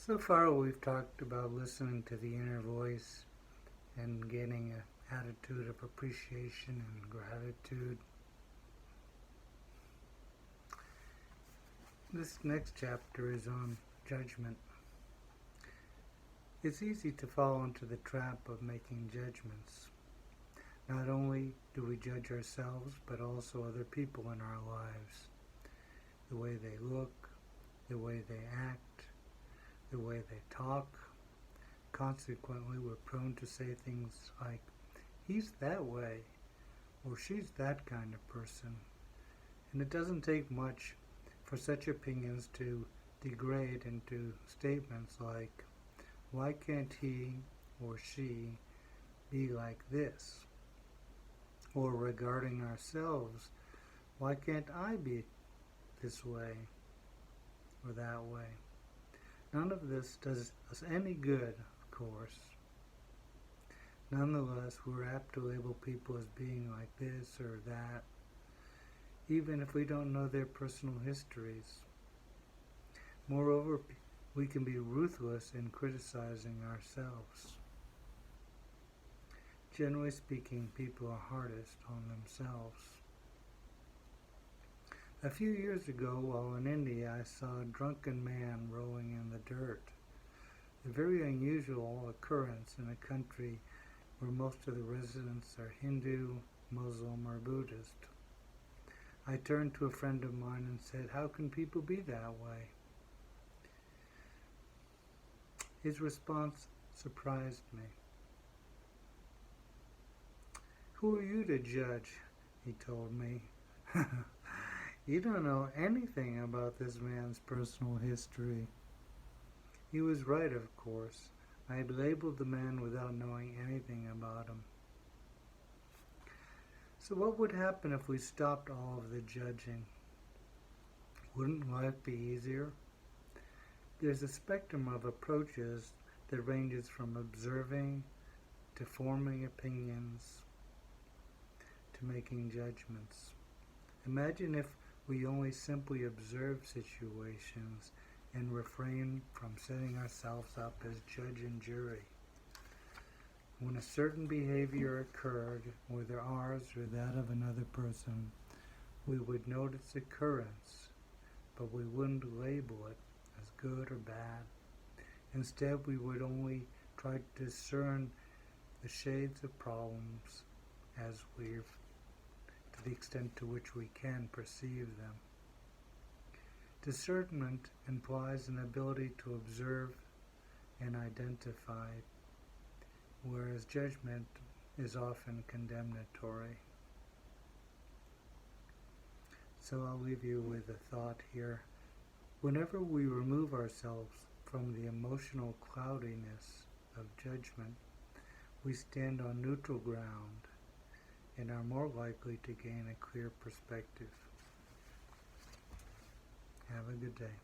So far, we've talked about listening to the inner voice and getting an attitude of appreciation and gratitude. This next chapter is on judgment. It's easy to fall into the trap of making judgments. Not only do we judge ourselves, but also other people in our lives. The way they look, the way they act, the way they talk. Consequently, we're prone to say things like, "He's that way," or "She's that kind of person." And it doesn't take much for such opinions to degrade into statements like, "Why can't he or she be like this?" Or regarding ourselves, "Why can't I be this way or that way?" None of this does us any good, of course. Nonetheless, we're apt to label people as being like this or that, even if we don't know their personal histories. Moreover, we can be ruthless in criticizing ourselves. Generally speaking, people are hardest on themselves. A few years ago, while in India, I saw a drunken man rolling in the dirt. A very unusual occurrence in a country where most of the residents are Hindu, Muslim, or Buddhist. I turned to a friend of mine and said, "How can people be that way?" His response surprised me. "Who are you to judge?" he told me. "You don't know anything about this man's personal history." He was right, of course. I had labeled the man without knowing anything about him. So what would happen if we stopped all of the judging? Wouldn't life be easier? There's a spectrum of approaches that ranges from observing to forming opinions to making judgments. Imagine if we only simply observe situations and refrain from setting ourselves up as judge and jury. When a certain behavior occurred, whether ours or that of another person, we would note its occurrence, but we wouldn't label it as good or bad. Instead, we would only try to discern the shades of problems as to the extent to which we can perceive them. Discernment implies an ability to observe and identify, whereas judgment is often condemnatory. So I'll leave you with a thought here. Whenever we remove ourselves from the emotional cloudiness of judgment, we stand on neutral ground and are more likely to gain a clear perspective. Have a good day.